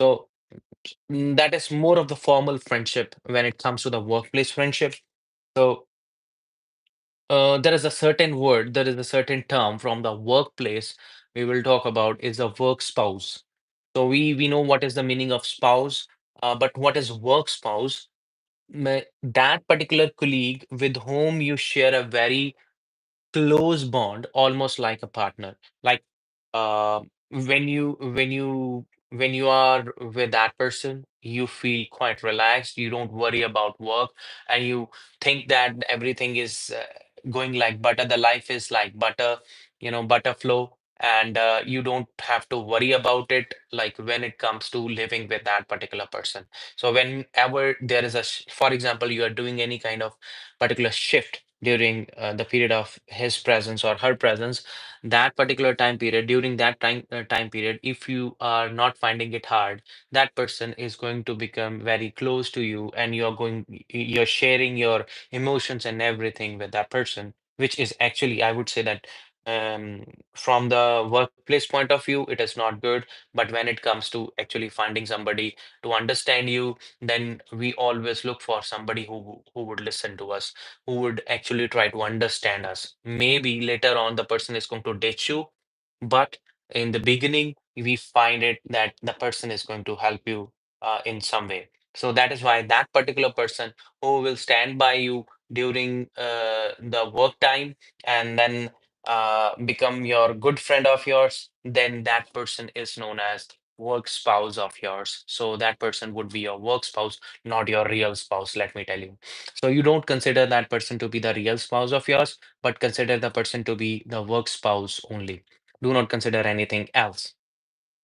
So that is more of the formal friendship when it comes to the workplace friendship. So there is a certain word, there is a certain term from the workplace we will talk about is a work spouse. So we know what is the meaning of spouse, but what is work spouse? That particular colleague with whom you share a very close bond, almost like a partner. Like when you are with that person, you feel quite relaxed. You don't worry about work, and you think that everything is going like butter. The life is like butter, butter flow, and you don't have to worry about it. Like when it comes to living with that particular person. So whenever there is for example, you are doing any kind of particular shift during the period of his presence or her presence, that particular time period, during that time period, if you are not finding it hard, that person is going to become very close to you, and you're sharing your emotions and everything with that person, which is actually, I would say that um, from the workplace point of view, it is not good. But when it comes to actually finding somebody to understand you, then we always look for somebody who would listen to us, who would actually try to understand us. Maybe later on the person is going to ditch you, but in the beginning, we find it that the person is going to help you in some way. So that is why that particular person who will stand by you during the work time, and then become your good friend of yours, then that person is known as work spouse of yours. So that person would be your work spouse, not your real spouse, let me tell you. So you don't consider that person to be the real spouse of yours, but consider the person to be the work spouse only. Do not consider anything else.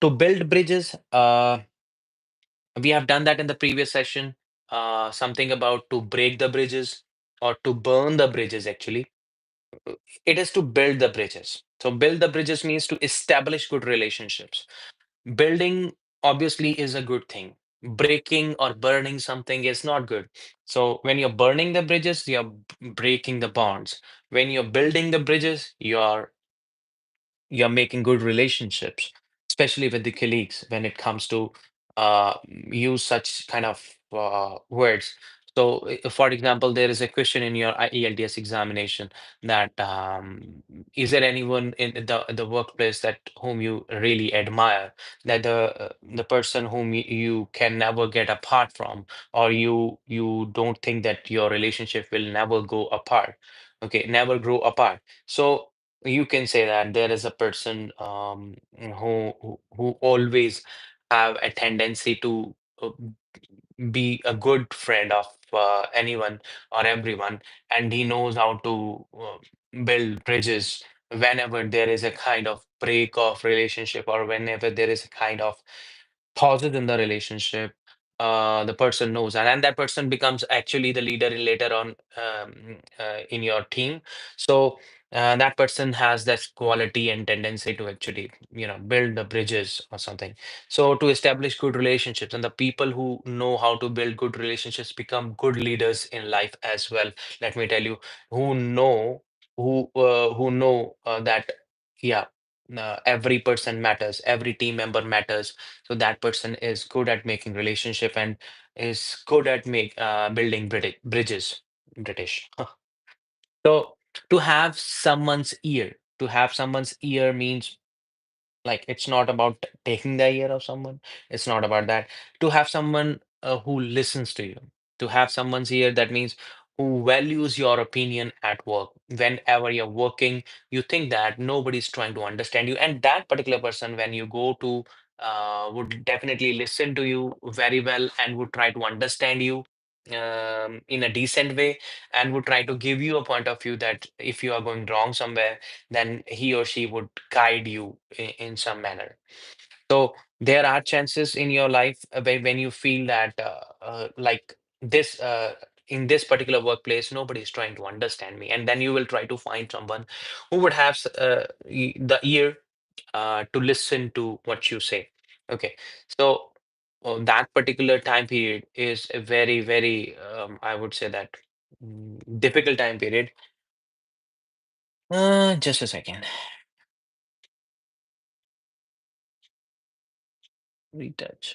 To build bridges, we have done that in the previous session. Something about to break the bridges or to burn the bridges, actually. It is to build the bridges. So, build the bridges means to establish good relationships. Building obviously is a good thing. Breaking or burning something is not good. So when you're burning the bridges, you're breaking the bonds. When you're building the bridges, you're making good relationships, especially with the colleagues when it comes to use such kind of words. So, for example, there is a question in your ELTS examination that is there anyone in the workplace that whom you really admire, that the person whom you can never get apart from, or you don't think that your relationship will never go apart, okay, never grow apart. So you can say that there is a person who always have a tendency to uh, be a good friend of anyone or everyone, and he knows how to build bridges whenever there is a kind of break of relationship, or whenever there is a kind of pauses in the relationship. The person knows, and that person becomes actually the leader later on in your team. So that person has that quality and tendency to actually, build the bridges or something. So to establish good relationships, and the people who know how to build good relationships become good leaders in life as well. Let me tell you, who know who know that, yeah, every person matters, every team member matters. So that person is good at making relationship and is good at building bridges. British. So to have someone's ear means, like, it's not about taking the ear of someone. It's not about that. To have someone who listens to you, to have someone's ear, that means who values your opinion at work. Whenever you're working, you think that nobody's trying to understand you, and that particular person, when you go to, would definitely listen to you very well and would try to understand you in a decent way, and would try to give you a point of view that if you are going wrong somewhere, then he or she would guide you in some manner. So there are chances in your life when you feel that like this in this particular workplace, nobody is trying to understand me, and then you will try to find someone who would have the ear to listen to what you say. Okay, so that particular time period is a very, very, I would say that difficult time period. Just a second. Retouch.